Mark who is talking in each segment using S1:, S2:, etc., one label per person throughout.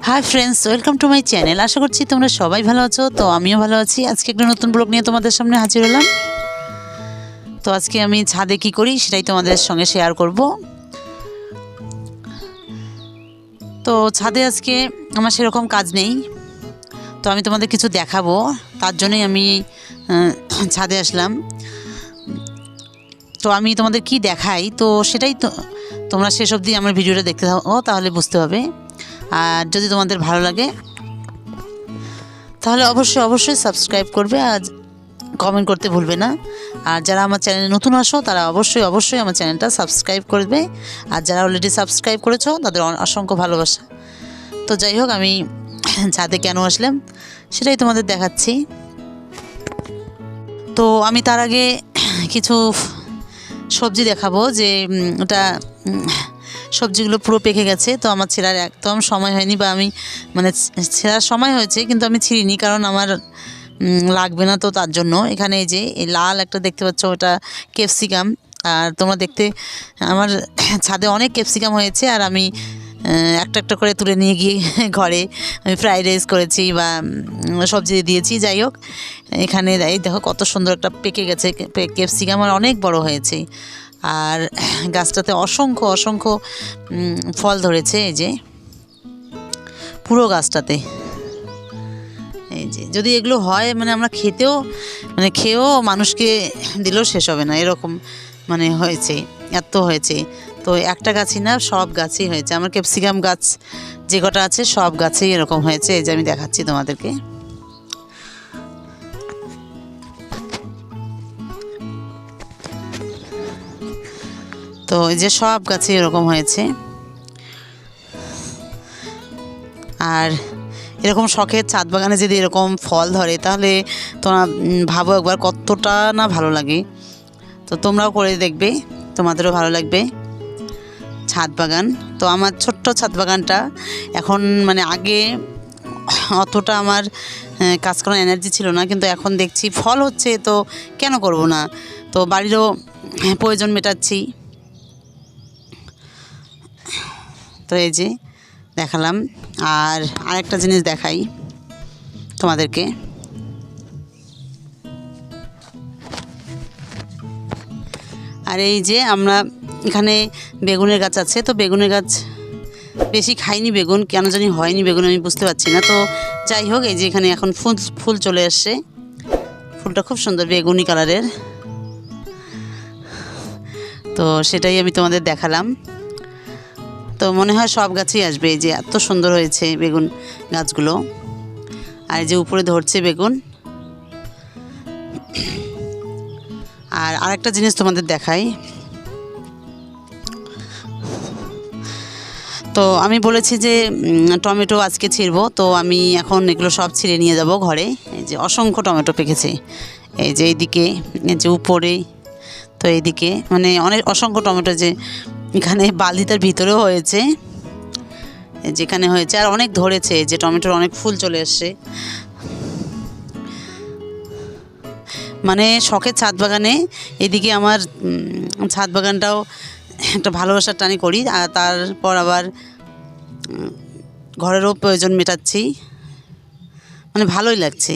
S1: High friends, welcome to my channel. আশা করছি তোমরা সবাই ভালো আছো। তো আমিও ভালো আছি। আজকে একটা নতুন ব্লগ নিয়ে তোমাদের সামনে হাজির হলাম। তো আজকে আমি ছাদে কি করি সেটাই তোমাদের সঙ্গে শেয়ার করব। তো ছাদে আজকে আমার সেরকম কাজ নেই, তো আমি তোমাদের কিছু দেখাবো, তার জন্যই আমি ছাদে আসলাম। তো আমি তোমাদের কি দেখাই তো সেটাই তো তোমরা শেষ অবধি আমার ভিডিওটা দেখতে থাকো, তাহলে বুঝতে হবে। আর যদি তোমাদের ভালো লাগে তাহলে অবশ্যই সাবস্ক্রাইব করবে আর কমেন্ট করতে ভুলবে না। আর যারা আমার চ্যানেলে নতুন আসো তারা অবশ্যই আমার চ্যানেলটা সাবস্ক্রাইব করবে। আর যারা অলরেডি সাবস্ক্রাইব করেছো তাদের অসংখ্য ভালোবাসা। তো যাই হোক, আমি ছাদে কেন আসলাম সেটাই তোমাদের দেখাচ্ছি। তো আমি তার আগে কিছু সবজি দেখাবো, যে ওটা সবজিগুলো পুরো পেকে গেছে। তো আমার ছেঁড়ার একদম সময় হয়নি, বা আমি মানে ছেঁড়ার সময় হয়েছে কিন্তু আমি ছিঁড়িনি, কারণ আমার লাগবে না। তো তার জন্য এখানে এই যে এই লাল একটা দেখতে পাচ্ছ, ওটা ক্যাপসিকাম। আর তোমরা দেখতে আমার ছাদে অনেক ক্যাপসিকাম হয়েছে, আর আমি একটা একটা করে তুলে নিয়ে গিয়ে ঘরে আমি ফ্রাইড রাইস করেছি বা সবজি দিয়েছি। যাই হোক, এখানে এই দেখো কত সুন্দর একটা পেকে গেছে ক্যাপসিকাম, আর অনেক বড় হয়েছে। আর গাছটাতে অসংখ্য ফল ধরেছে, এই যে পুরো গাছটাতে। এই যে যদি এগুলো হয় মানে আমরা খেয়েও মানুষকে দিলেও শেষ হবে না, এরকম মানে হয়েছে, এত হয়েছে। তো একটা গাছই না, সব গাছই হয়েছে। আমার ক্যাপসিকাম গাছ যে কটা আছে সব গাছেই এরকম হয়েছে। এই যে আমি দেখাচ্ছি তোমাদেরকে। তো এই যে সব গাছে এরকম হয়েছে। আর এরকম শখের ছাদ বাগানে যদি এরকম ফল ধরে তাহলে তোমরা ভাবো একবার কতটা না ভালো লাগে। তো তোমরাও করে দেখবে, তোমাদেরও ভালো লাগবে ছাদ বাগান। তো আমার ছোট্ট ছাদ বাগানটা এখন মানে আগে অতটা আমার কাজ করার এনার্জি ছিল না, কিন্তু এখন দেখছি ফল হচ্ছে, তো কেন করব না। তো বাড়িরও প্রয়োজন মেটাচ্ছি। তো এই যে দেখালাম। আর আরেকটা জিনিস দেখাই তোমাদেরকে। আর এই যে আমরা এখানে বেগুনের গাছ আছে, তো বেগুনের গাছ বেশি খাইনি, বেগুন কেন জানি হয়নি বেগুন, আমি বুঝতে পারছি না। তো যাই হোক, এই যে এখানে এখন ফুল চলে আসছে, ফুলটা খুব সুন্দর বেগুনি কালারের। তো সেটাই আমি তোমাদের দেখালাম। তো মনে হয় সব গাছেই আসবে, এই যে এত সুন্দর হয়েছে বেগুন গাছগুলো। আর এই যে উপরে ধরছে বেগুন। আর আরেকটা জিনিস তোমাদের দেখাই। তো আমি বলেছি যে টমেটো আজকে ছিঁড়বো, তো আমি এখন এগুলো সব ছিঁড়ে নিয়ে যাব ঘরে। এই যে অসংখ্য টমেটো পেকেছে, এই যে এইদিকে, এই যে উপরে, তো এইদিকে মানে অসংখ্য টমেটো, যে এখানে বালতিটার ভিতরেও হয়েছে, যেখানে হয়েছে, আর অনেক ধরেছে, যে টমেটোর অনেক ফুল চলে এসছে। মানে শখের ছাদ বাগানে এদিকে আমার ছাদ বাগানটাও একটা ভালোবাসার টানে করি, আর তারপর আবার ঘরেরও প্রয়োজন মেটাচ্ছি, মানে ভালোই লাগছে।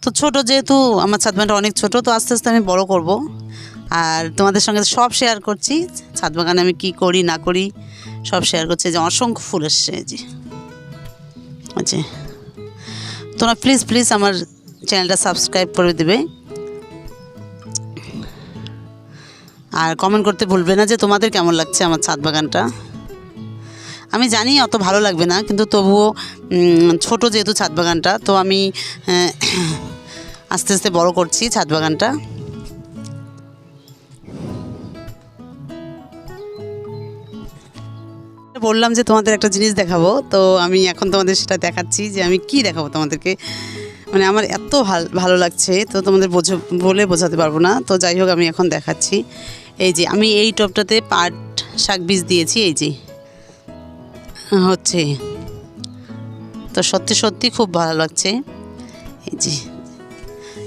S1: তো ছোট যেহেতু আমার ছাদ বাগানটা অনেক ছোট, তো আস্তে আস্তে আমি বড় করব। আর তোমাদের সঙ্গে সব শেয়ার করছি, ছাদ বাগানে আমি কী করি না করি সব শেয়ার করছি। যে অসংখ্য ফুল এসছে, যে আচ্ছা, তোমরা প্লিজ আমার চ্যানেলটা সাবস্ক্রাইব করে দেবে, আর কমেন্ট করতে ভুলবে না যে তোমাদের কেমন লাগছে আমার ছাদ বাগানটা। আমি জানি অত ভালো লাগবে না, কিন্তু তবুও ছোট যেহেতু ছাদ বাগানটা, তো আমি আস্তে আস্তে বড় করছি ছাদ বাগানটা। বললাম যে তোমাদের একটা জিনিস দেখাবো, তো আমি এখন তোমাদের সেটা দেখাচ্ছি। যে আমি কি দেখাবো তোমাদেরকে, মানে আমার এত ভালো লাগছে, তো তোমাদের বলে বোঝাতে পারবো না। তো যাই হোক, আমি এখন দেখাচ্ছি। এই যে আমি এই টবটাতে পাট শাক বীজ দিয়েছি, এই যে হচ্ছে, তো সত্যি খুব ভালো লাগছে।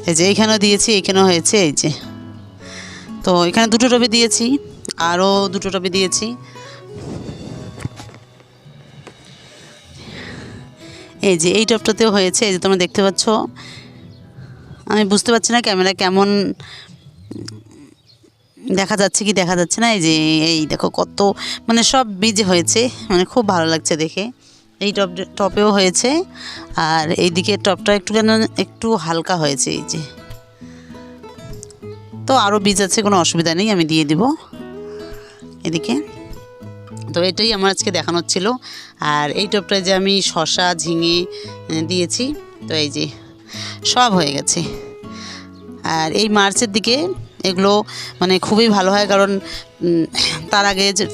S1: এই যে এইখানেও দিয়েছি, এইখানেও হয়েছে, এই যে। তো এখানে দুটো টবে দিয়েছি, আরও দুটো টবে দিয়েছি। এই যে এই টপটাতেও হয়েছে, এই যে তোমরা দেখতে পাচ্ছ। আমি বুঝতে পারছি না ক্যামেরা কেমন দেখা যাচ্ছে কি দেখা যাচ্ছে না। এই যে এই দেখো কত মানে সব বীজ হয়েছে, মানে খুব ভালো লাগছে দেখে। এই টপেও হয়েছে, আর এইদিকে টপটা একটু যেন একটু হালকা হয়েছে। এই যে তো আরও বীজ আছে, কোনো অসুবিধা নেই, আমি দিয়ে দিব এদিকে। তো এটাই আমার আজকে দেখানোর ছিল। আর এই টপটায় যে আমি শসা ঝিঙে দিয়েছি, তো এই যে সব হয়ে গেছে। আর এই মার্চের দিকে এগুলো মানে খুবই ভালো হয়, কারণ তার আগে যে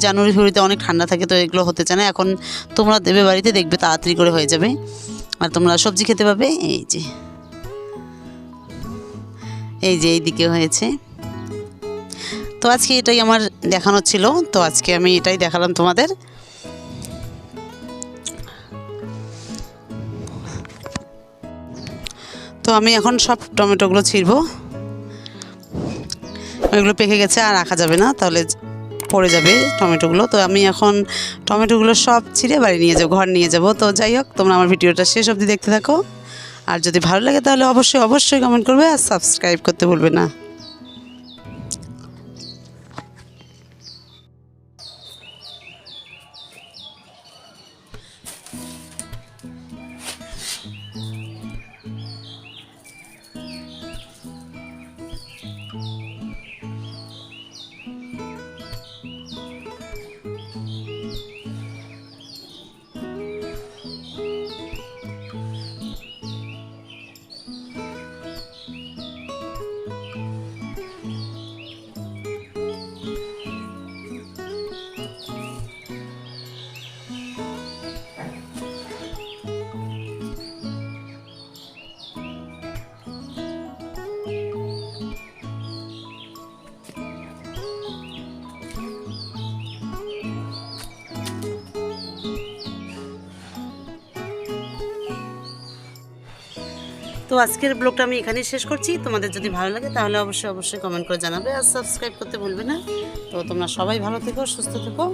S1: জানুয়ারি ফেব্রুয়ারিতে অনেক ঠান্ডা থাকে, তো এগুলো হতে চায় না। এখন তোমরা দেবে বাড়িতে, দেখবে তাড়াতাড়ি করে হয়ে যাবে, আর তোমরা সবজি খেতে পাবে। এই যে এইদিকে হয়েছে। তো আজকে এটাই আমার দেখানোর ছিল, তো আজকে আমি এটাই দেখালাম তোমাদের। তো আমি এখন সব টমেটোগুলো ছিঁড়বো, ওইগুলো পেকে গেছে আর রাখা যাবে না, তাহলে পড়ে যাবে টমেটোগুলো। তো আমি এখন টমেটোগুলো সব ছিঁড়ে বাড়ি নিয়ে যাবো, ঘর নিয়ে যাব। তো যাই হোক, তোমরা আমার ভিডিওটা শেষ অবধি দেখতে থাকো, আর যদি ভালো লাগে তাহলে অবশ্যই অবশ্যই কমেন্ট করবে আর সাবস্ক্রাইব করতে ভুলবে না। তো আজকের ব্লগটা আমি এখানেই শেষ করছি। তোমাদের যদি ভালো লাগে তাহলে অবশ্যই অবশ্যই কমেন্ট করে জানাবে, আর সাবস্ক্রাইব করতে ভুলবে না। তো তোমরা সবাই ভালো থেকো, সুস্থ থেকো।